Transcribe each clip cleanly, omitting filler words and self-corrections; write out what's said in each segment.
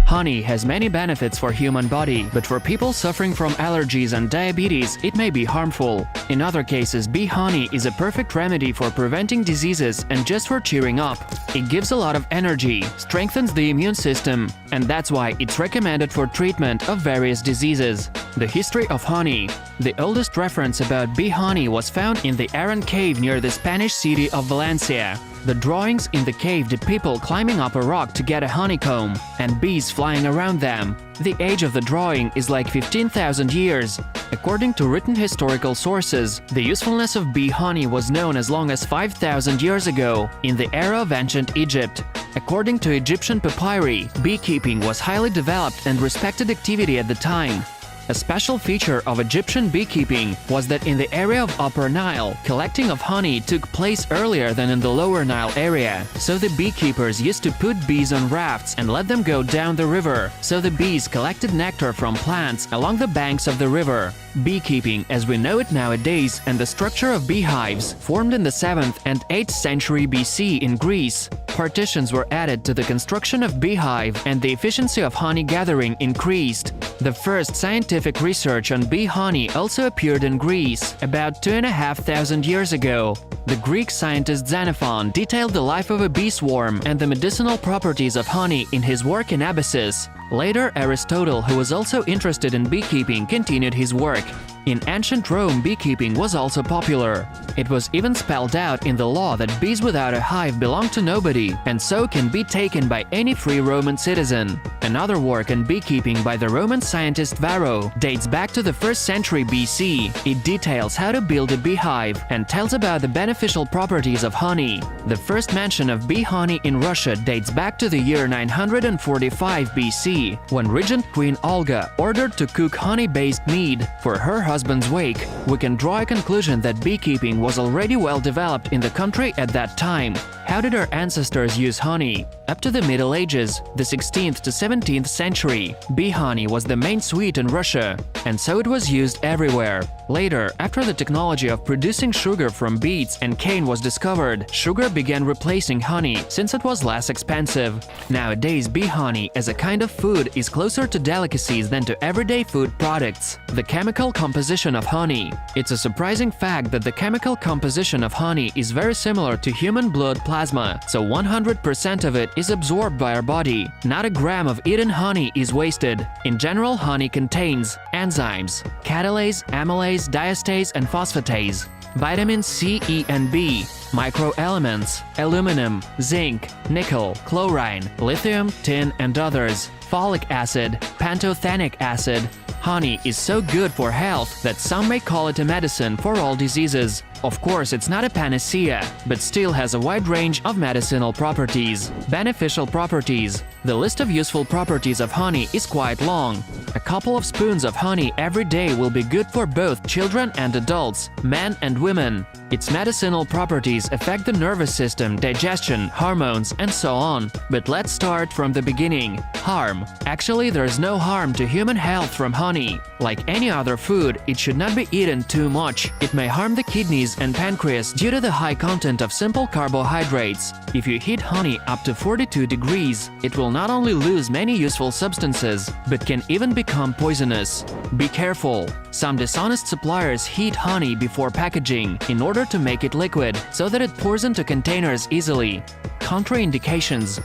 Honey has many benefits for human body, but for people suffering from allergies and diabetes, it may be harmful. In other cases, bee honey is a perfect remedy for preventing diseases and just for cheering up. It gives a lot of energy, strengthens the immune system, and that's why it's recommended for treatment of various diseases. The history of honey. The oldest reference about bee honey was found in the Aran cave near the Spanish city of Valencia. The drawings in the cave depict people climbing up a rock to get a honeycomb, and bees flying around them. The age of the drawing is like 15,000 years. According to written historical sources, the usefulness of bee honey was known as long as 5,000 years ago, in the era of ancient Egypt. According to Egyptian papyri, beekeeping was highly developed and respected activity at the time. A special feature of Egyptian beekeeping was that in the area of Upper Nile, collecting of honey took place earlier than in the Lower Nile area, so the beekeepers used to put bees on rafts and let them go down the river, so the bees collected nectar from plants along the banks of the river. Beekeeping, as we know it nowadays, and the structure of beehives formed in the 7th and 8th century BC in Greece. Partitions were added to the construction of beehive, and the efficiency of honey gathering increased. The first scientific research on bee honey also appeared in Greece about 2,500 years ago. The Greek scientist Xenophon detailed the life of a bee swarm and the medicinal properties of honey in his work in Abyssus. Later, Aristotle, who was also interested in beekeeping, continued his work. In ancient Rome, beekeeping was also popular. It was even spelled out in the law that bees without a hive belong to nobody, and so can be taken by any free Roman citizen. Another work on beekeeping by the Roman scientist Varro dates back to the 1st century BC. It details how to build a beehive and tells about the beneficial properties of honey. The first mention of bee honey in Russia dates back to the year 945 BC, when Regent Queen Olga ordered to cook honey-based mead for her husband's wake. We can draw a conclusion that beekeeping was already well developed in the country at that time. How did our ancestors use honey? Up to the Middle Ages, the 16th to 17th century, bee honey was the main sweet in Russia, and so it was used everywhere. Later, after the technology of producing sugar from beets and cane was discovered, sugar began replacing honey since it was less expensive. Nowadays, bee honey as a kind of food is closer to delicacies than to everyday food products. The chemical composition of honey. It's a surprising fact that the chemical composition of honey is very similar to human blood plasma, so 100% of it is absorbed by our body. Not a gram of eaten honey is wasted. In general, honey contains enzymes, catalase, amylase, diastase and phosphatase, vitamins C, E and B, microelements, aluminum, zinc, nickel, chlorine, lithium, tin and others, folic acid, pantothenic acid. Honey is so good for health that some may call it a medicine for all diseases. Of course, it's not a panacea, but still has a wide range of medicinal properties. Beneficial properties. The list of useful properties of honey is quite long. A couple of spoons of honey every day will be good for both children and adults, men and women. Its medicinal properties affect the nervous system, digestion, hormones, and so on. But let's start from the beginning. Harm. Actually, there's no harm to human health from honey. Like any other food, it should not be eaten too much. It may harm the kidneys and pancreas due to the high content of simple carbohydrates. If you heat honey up to 42 degrees, it will not only lose many useful substances, but can even become poisonous. Be careful. Some dishonest suppliers heat honey before packaging in order to make it liquid, so that it pours into containers easily. Contraindications.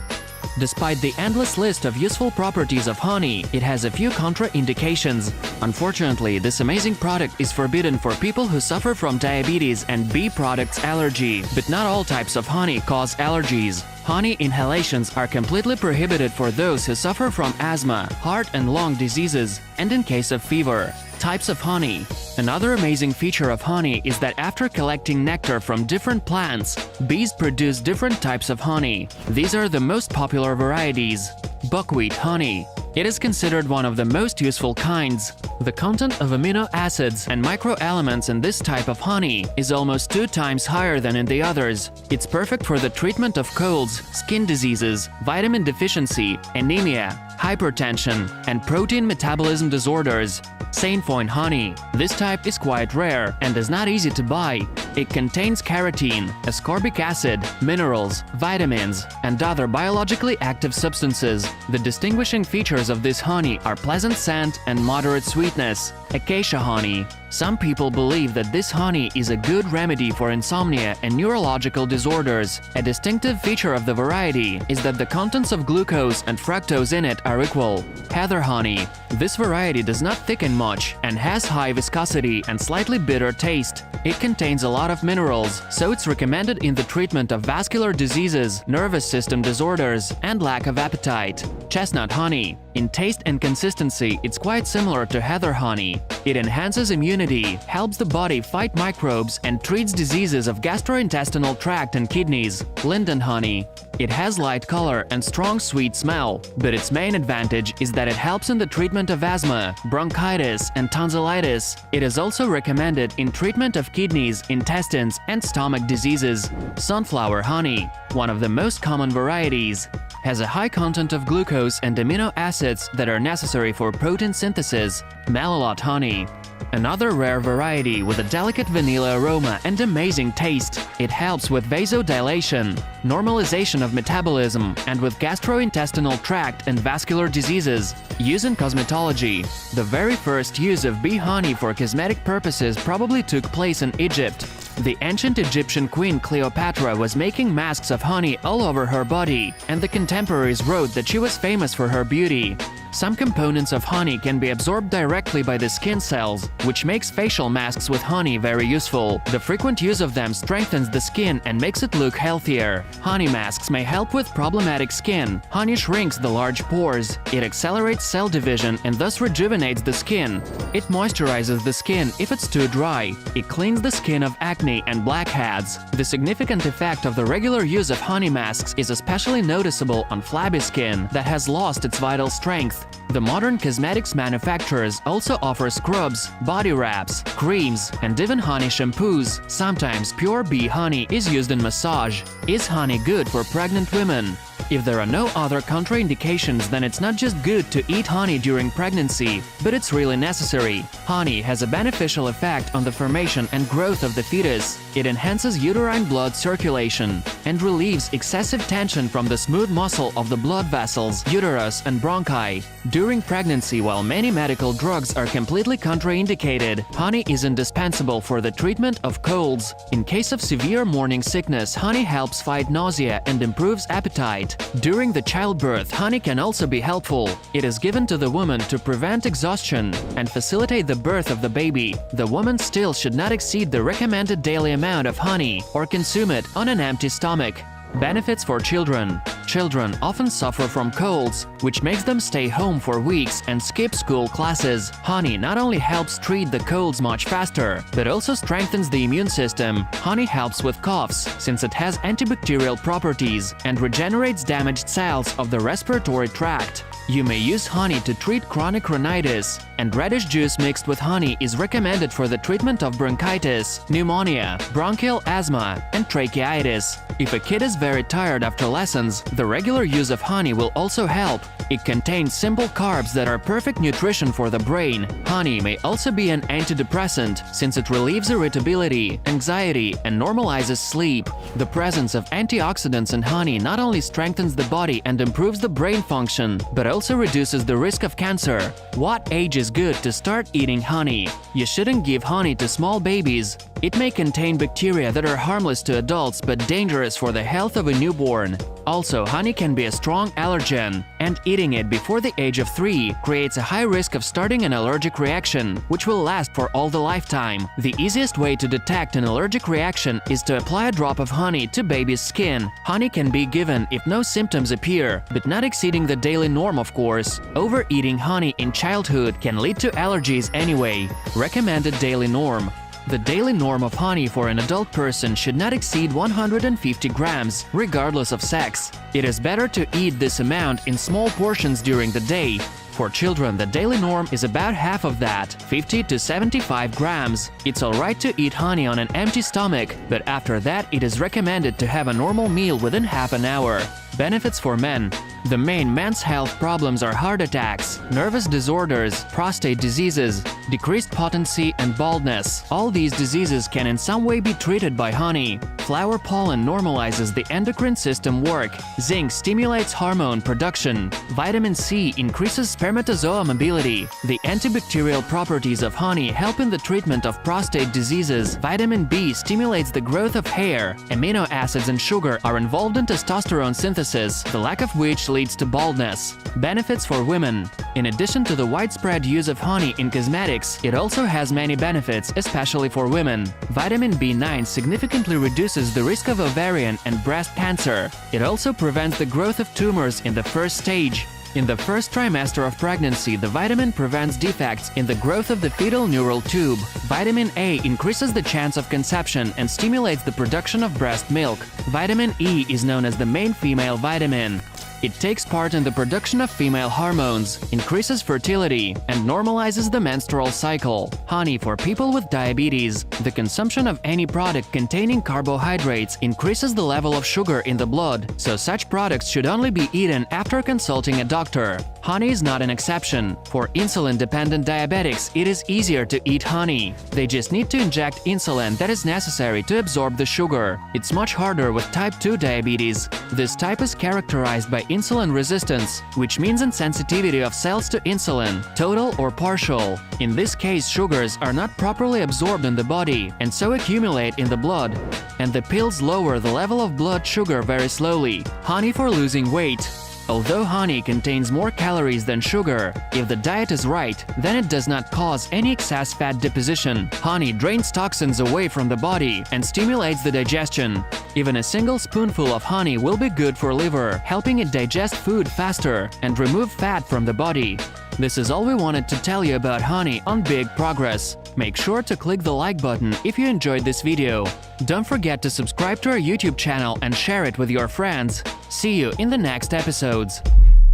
Despite the endless list of useful properties of honey, it has a few contraindications. Unfortunately, this amazing product is forbidden for people who suffer from diabetes and bee products allergy, but not all types of honey cause allergies. Honey inhalations are completely prohibited for those who suffer from asthma, heart and lung diseases, and in case of fever. Types of honey. Another amazing feature of honey is that after collecting nectar from different plants, bees produce different types of honey. These are the most popular varieties. Buckwheat honey. It is considered one of the most useful kinds. The content of amino acids and microelements in this type of honey is almost 2 times higher than in the others. It's perfect for the treatment of colds, skin diseases, vitamin deficiency, anemia, hypertension, and protein metabolism disorders. Sainfoin honey. This type is quite rare and is not easy to buy. It contains carotene, ascorbic acid, minerals, vitamins, and other biologically active substances. The distinguishing features of this honey are pleasant scent and moderate sweetness. Acacia honey. Some people believe that this honey is a good remedy for insomnia and neurological disorders. A distinctive feature of the variety is that the contents of glucose and fructose in it are equal. Heather honey. This variety does not thicken much and has high viscosity and slightly bitter taste. It contains a lot of minerals, so it's recommended in the treatment of vascular diseases, nervous system disorders, and lack of appetite. Chestnut honey. In taste and consistency, it's quite similar to heather honey. It enhances immunity, helps the body fight microbes, and treats diseases of gastrointestinal tract and kidneys. Linden honey. It has light color and strong sweet smell, but its main advantage is that it helps in the treatment of asthma, bronchitis, and tonsillitis. It is also recommended in treatment of kidneys, intestines, and stomach diseases. Sunflower honey, one of the most common varieties, has a high content of glucose and amino acids that are necessary for protein synthesis. Malolot honey. Another rare variety with a delicate vanilla aroma and amazing taste. It helps with vasodilation, normalization of metabolism, and with gastrointestinal tract and vascular diseases. Use in cosmetology. The very first use of bee honey for cosmetic purposes probably took place in Egypt. The ancient Egyptian queen Cleopatra was making masks of honey all over her body, and the contemporaries wrote that she was famous for her beauty. Some components of honey can be absorbed directly by the skin cells, which makes facial masks with honey very useful. The frequent use of them strengthens the skin and makes it look healthier. Honey masks may help with problematic skin. Honey shrinks the large pores. It accelerates cell division and thus rejuvenates the skin. It moisturizes the skin if it's too dry. It cleans the skin of acne and blackheads. The significant effect of the regular use of honey masks is especially noticeable on flabby skin that has lost its vital strength. The modern cosmetics manufacturers also offer scrubs, body wraps, creams, and even honey shampoos. Sometimes pure bee honey is used in massage. Is honey good for pregnant women? If there are no other contraindications, then it's not just good to eat honey during pregnancy, but it's really necessary. Honey has a beneficial effect on the formation and growth of the fetus. It enhances uterine blood circulation and relieves excessive tension from the smooth muscle of the blood vessels, uterus, and bronchi. During pregnancy, while many medical drugs are completely contraindicated, honey is indispensable for the treatment of colds. In case of severe morning sickness, honey helps fight nausea and improves appetite. During the childbirth, honey can also be helpful. It is given to the woman to prevent exhaustion and facilitate the birth of the baby. The woman still should not exceed the recommended daily amount of honey or consume it on an empty stomach. Benefits for children. Children often suffer from colds, which makes them stay home for weeks and skip school classes. Honey not only helps treat the colds much faster, but also strengthens the immune system. Honey helps with coughs, since it has antibacterial properties and regenerates damaged cells of the respiratory tract. You may use honey to treat chronic rhinitis, and radish juice mixed with honey is recommended for the treatment of bronchitis, pneumonia, bronchial asthma, and tracheitis. If a kid is very tired after lessons, the regular use of honey will also help. It contains simple carbs that are perfect nutrition for the brain. Honey may also be an antidepressant, since it relieves irritability, anxiety, and normalizes sleep. The presence of antioxidants in honey not only strengthens the body and improves the brain function, but also reduces the risk of cancer. What age is good to start eating honey? You shouldn't give honey to small babies. It may contain bacteria that are harmless to adults but dangerous for the health of a newborn. Also, honey can be a strong allergen, and eating it before the age of 3 creates a high risk of starting an allergic reaction, which will last for all the lifetime. The easiest way to detect an allergic reaction is to apply a drop of honey to baby's skin. Honey can be given if no symptoms appear, but not exceeding the daily norm, of course. Overeating honey in childhood can lead to allergies anyway. Recommended daily norm. The daily norm of honey for an adult person should not exceed 150 grams, regardless of sex. It is better to eat this amount in small portions during the day. For children, the daily norm is about half of that, 50 to 75 grams. It's alright to eat honey on an empty stomach, but after that it is recommended to have a normal meal within half an hour. Benefits for men. The main men's health problems are heart attacks, nervous disorders, prostate diseases, decreased potency, and baldness. All these diseases can in some way be treated by honey. Flower pollen normalizes the endocrine system work. Zinc stimulates hormone production. Vitamin C increases spermatozoa mobility. The antibacterial properties of honey help in the treatment of prostate diseases. Vitamin B stimulates the growth of hair. Amino acids and sugar are involved in testosterone synthesis, the lack of which leads to baldness. Benefits for women. In addition to the widespread use of honey in cosmetics, it also has many benefits, especially for women. Vitamin B9 significantly reduces the risk of ovarian and breast cancer. It also prevents the growth of tumors in the first stage. In the first trimester of pregnancy, the vitamin prevents defects in the growth of the fetal neural tube. Vitamin A increases the chance of conception and stimulates the production of breast milk. Vitamin E is known as the main female vitamin. It takes part in the production of female hormones, increases fertility, and normalizes the menstrual cycle. Honey for people with diabetes. The consumption of any product containing carbohydrates increases the level of sugar in the blood, so such products should only be eaten after consulting a doctor. Honey is not an exception. For insulin-dependent diabetics, it is easier to eat honey. They just need to inject insulin that is necessary to absorb the sugar. It's much harder with type 2 diabetes. This type is characterized by insulin resistance, which means insensitivity of cells to insulin, total or partial. In this case, sugars are not properly absorbed in the body and so accumulate in the blood, and the pills lower the level of blood sugar very slowly. Honey for losing weight. Although honey contains more calories than sugar, if the diet is right, then it does not cause any excess fat deposition. Honey drains toxins away from the body and stimulates the digestion. Even a single spoonful of honey will be good for liver, helping it digest food faster and remove fat from the body. This is all we wanted to tell you about honey on Big Progress. Make sure to click the like button if you enjoyed this video. Don't forget to subscribe to our YouTube channel and share it with your friends. See you in the next episodes.